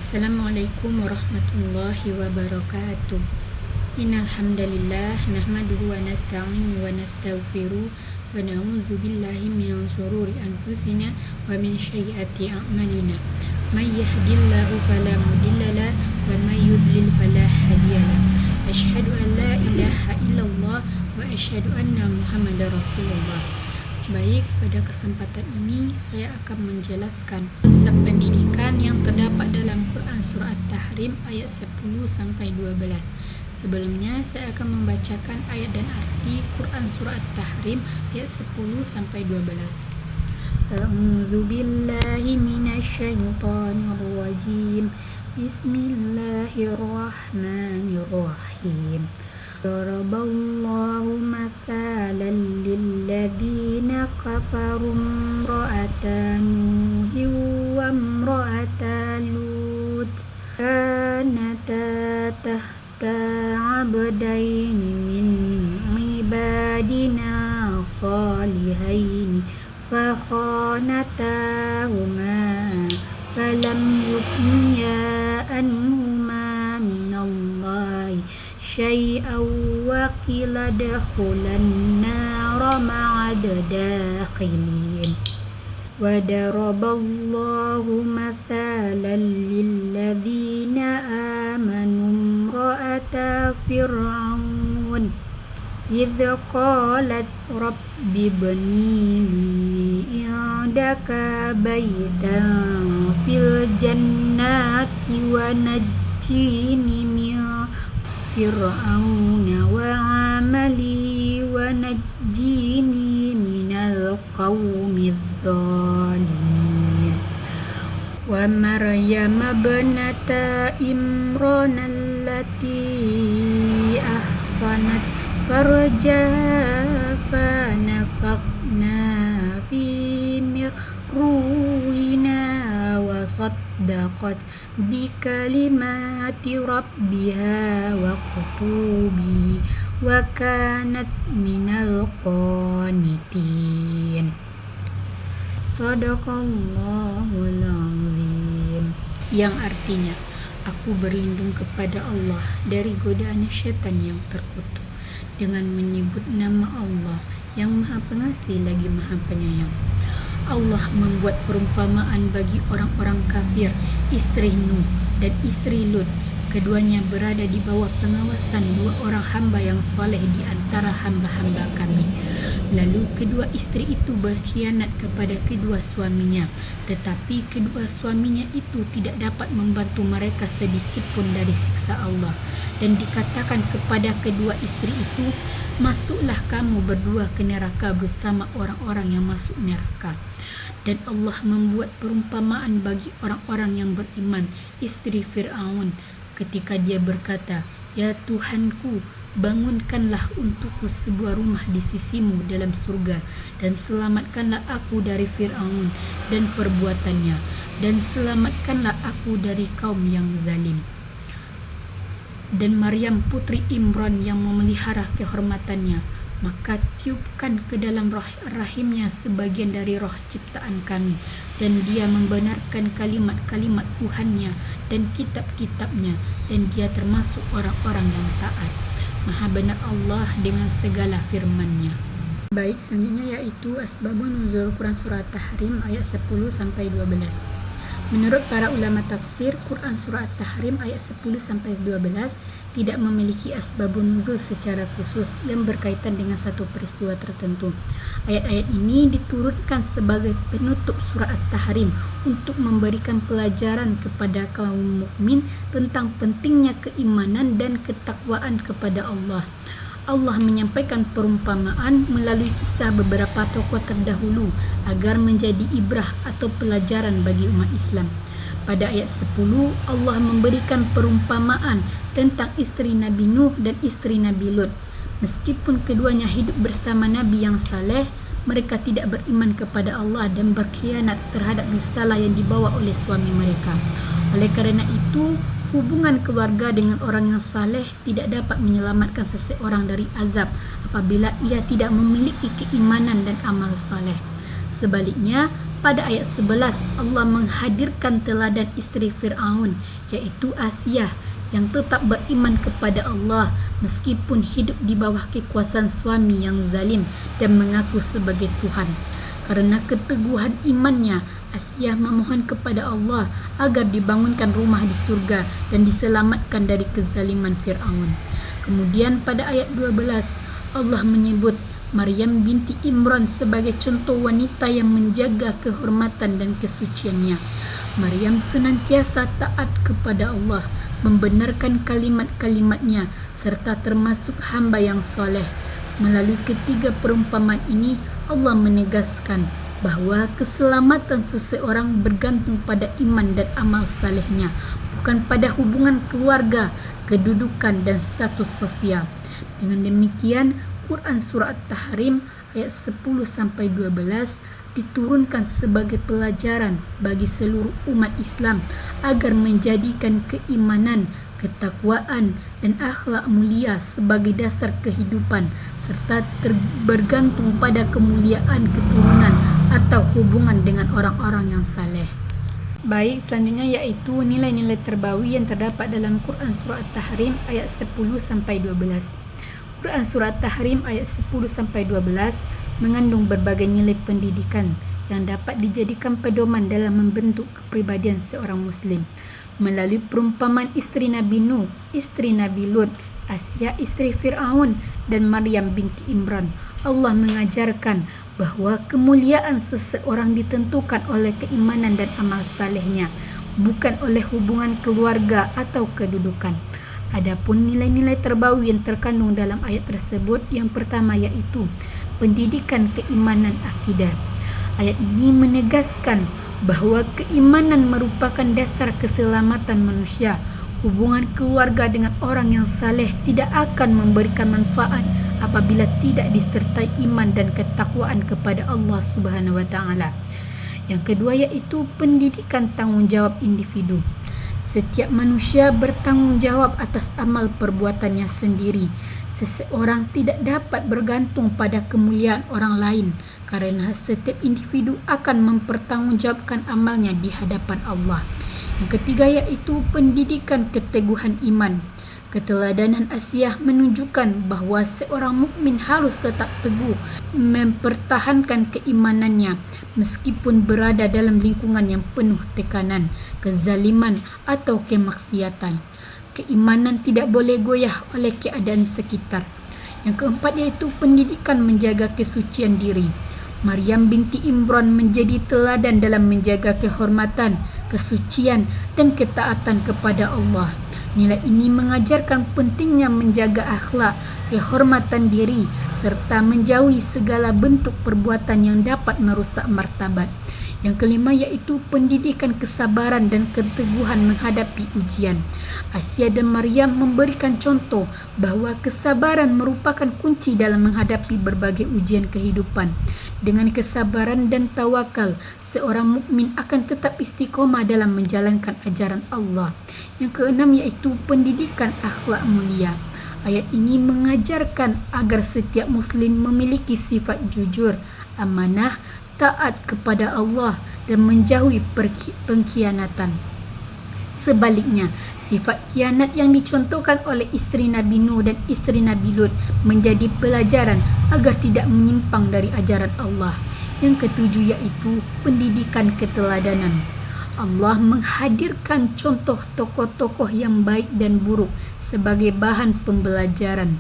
Assalamualaikum warahmatullahi wabarakatuh. Innal hamdalillah nahmaduhu wa nasta'inu wa nastaghfiruh wa na'udzu billahi min shururi anfusina wa min sayyiati a'malina. May yahdihillahu fala mudilla lahu wa may yudlil fala hadiyalah. Asyhadu an la ilaha illallah wa asyhadu anna Muhammadar Rasulullah. Baik, pada kesempatan ini saya akan menjelaskan konsep pendidikan yang terdapat dalam Quran Surah At-Tahrim ayat 10 sampai 12. Sebelumnya saya akan membacakan ayat dan arti Quran Surah At-Tahrim ayat 10 sampai 12. A'udzu billahi minasyaitonir rajim. Bismillahirrahmanirrahim. Daraballahu mathalan lilladzina kafaru imra'ata Nuhin wa imra'ata Lut kanata tahta 'abdaini min ibadina salihaini fakhanatahuma falam yughniya anhuma minallahi syai'an wa qila dakhulan nara ma'ad dakhilin. Wa daraballahu mathalan lilladzina amanu imra'ata fir'aun idh qalat rabbi ibni li indaka baytan fil jannati wa najjini min Fir'auna wa amali wa najjini minal qawmidh dhalimin. Wa Maryam ibnata Imran allati ahsanat farjaha fa nafakhna fi min ruhina wa saddaqat bi kalimati rabbiha wa kutubi wa kanat minal qanitin. Shadaqallahul azim. Yang artinya, aku berlindung kepada Allah dari godaan syaitan yang terkutuk dengan menyebut nama Allah yang Maha Pengasih lagi Maha Penyayang. Allah membuat perumpamaan bagi orang-orang kafir, istri Nuh dan istri Lut. Keduanya berada di bawah pengawasan dua orang hamba yang soleh di antara hamba-hamba kami. Lalu kedua istri itu berkhianat kepada kedua suaminya, tetapi kedua suaminya itu tidak dapat membantu mereka sedikit pun dari siksa Allah. Dan dikatakan kepada kedua istri itu, masuklah kamu berdua ke neraka bersama orang-orang yang masuk neraka. Dan Allah membuat perumpamaan bagi orang-orang yang beriman, istri Fir'aun, ketika dia berkata, ya Tuhanku, bangunkanlah untukku sebuah rumah di sisimu dalam surga, dan selamatkanlah aku dari Fir'aun dan perbuatannya, dan selamatkanlah aku dari kaum yang zalim. Dan Maryam putri Imran yang memelihara kehormatannya, maka tiupkan ke dalam rahimnya sebagian dari roh ciptaan kami, dan dia membenarkan kalimat-kalimat Tuhannya dan kitab-kitabnya, dan dia termasuk orang-orang yang taat. Maha benar Allah dengan segala firman-Nya. Baik, selanjutnya yaitu asbabun nuzul Quran Surah At-Tahrim ayat 10 sampai 12. Menurut para ulama tafsir, Quran Surah At-Tahrim ayat 10 sampai 12 tidak memiliki asbabun nuzul secara khusus yang berkaitan dengan satu peristiwa tertentu. Ayat-ayat ini diturunkan sebagai penutup surah At-Tahrim untuk memberikan pelajaran kepada kaum mukmin tentang pentingnya keimanan dan ketakwaan kepada Allah. Allah menyampaikan perumpamaan melalui kisah beberapa tokoh terdahulu agar menjadi ibrah atau pelajaran bagi umat Islam. Pada ayat 10, Allah memberikan perumpamaan tentang istri Nabi Nuh dan istri Nabi Lut. Meskipun keduanya hidup bersama Nabi yang saleh, mereka tidak beriman kepada Allah dan berkhianat terhadap risalah yang dibawa oleh suami mereka. Oleh kerana itu, hubungan keluarga dengan orang yang saleh tidak dapat menyelamatkan seseorang dari azab apabila ia tidak memiliki keimanan dan amal saleh. Sebaliknya, Pada ayat 11, Allah menghadirkan teladan isteri Fir'aun, iaitu Asiyah, yang tetap beriman kepada Allah meskipun hidup di bawah kekuasaan suami yang zalim dan mengaku sebagai Tuhan. Karena keteguhan imannya, Asiyah memohon kepada Allah agar dibangunkan rumah di surga dan diselamatkan dari kezaliman Fir'aun. Kemudian pada ayat 12, Allah menyebut Maryam binti Imran sebagai contoh wanita yang menjaga kehormatan dan kesuciannya. Maryam senantiasa taat kepada Allah, membenarkan kalimat-kalimatnya, serta termasuk hamba yang soleh. Melalui ketiga perumpamaan ini, Allah menegaskan bahawa keselamatan seseorang bergantung pada iman dan amal salehnya, bukan pada hubungan keluarga, kedudukan dan status sosial. Dengan demikian, Quran Surah At-Tahrim ayat 10-12 diturunkan sebagai pelajaran bagi seluruh umat Islam agar menjadikan keimanan, ketakwaan dan akhlak mulia sebagai dasar kehidupan serta bergantung pada kemuliaan keturunan atau hubungan dengan orang-orang yang saleh. Baik, selanjutnya iaitu nilai-nilai terbawi yang terdapat dalam Quran Surah At-Tahrim ayat 10-12. Quran Surah At-Tahrim ayat 10-12 mengandung berbagai nilai pendidikan yang dapat dijadikan pedoman dalam membentuk kepribadian seorang Muslim. Melalui perumpamaan isteri Nabi Nuh, isteri Nabi Lut, Asiyah isteri Fir'aun dan Maryam binti Imran, Allah mengajarkan bahawa kemuliaan seseorang ditentukan oleh keimanan dan amal salehnya, bukan oleh hubungan keluarga atau kedudukan. Adapun nilai-nilai terbawi yang terkandung dalam ayat tersebut, yang pertama iaitu pendidikan keimanan akidah. Ayat ini menegaskan bahawa keimanan merupakan dasar keselamatan manusia. Hubungan keluarga dengan orang yang saleh tidak akan memberikan manfaat apabila tidak disertai iman dan ketakwaan kepada Allah Subhanahu wa taala. Yang kedua iaitu pendidikan tanggungjawab individu. Setiap manusia bertanggungjawab atas amal perbuatannya sendiri. Seseorang tidak dapat bergantung pada kemuliaan orang lain kerana setiap individu akan mempertanggungjawabkan amalnya di hadapan Allah. Yang ketiga iaitu pendidikan keteguhan iman. Keteladanan Asiyah menunjukkan bahawa seorang mukmin harus tetap teguh mempertahankan keimanannya meskipun berada dalam lingkungan yang penuh tekanan, kezaliman atau kemaksiatan. Keimanan tidak boleh goyah oleh keadaan sekitar. Yang keempat iaitu pendidikan menjaga kesucian diri. Maryam binti Imran menjadi teladan dalam menjaga kehormatan, kesucian dan ketaatan kepada Allah. Nilai ini mengajarkan pentingnya menjaga akhlak, kehormatan diri serta menjauhi segala bentuk perbuatan yang dapat merosak martabat. Yang kelima iaitu pendidikan kesabaran dan keteguhan menghadapi ujian. Asiyah dan Maryam memberikan contoh bahawa kesabaran merupakan kunci dalam menghadapi berbagai ujian kehidupan. Dengan kesabaran dan tawakal, seorang mukmin akan tetap istiqomah dalam menjalankan ajaran Allah. Yang keenam iaitu pendidikan akhlak mulia. Ayat ini mengajarkan agar setiap Muslim memiliki sifat jujur, amanah, taat kepada Allah dan menjauhi pengkhianatan. Sebaliknya, sifat khianat yang dicontohkan oleh isteri Nabi Nuh dan isteri Nabi Lut menjadi pelajaran agar tidak menyimpang dari ajaran Allah. Yang ketujuh iaitu pendidikan keteladanan. Allah menghadirkan contoh tokoh-tokoh yang baik dan buruk sebagai bahan pembelajaran.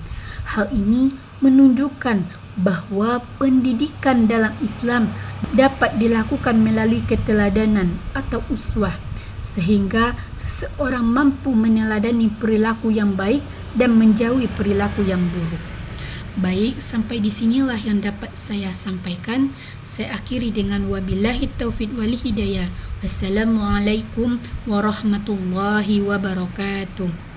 Hal ini menunjukkan bahawa pendidikan dalam Islam dapat dilakukan melalui keteladanan atau uswah, sehingga seseorang mampu meneladani perilaku yang baik dan menjauhi perilaku yang buruk. Baik, sampai di sinilah yang dapat saya sampaikan. Saya akhiri dengan wabillahi taufiq wal hidayah. Wassalamualaikum warahmatullahi wabarakatuh.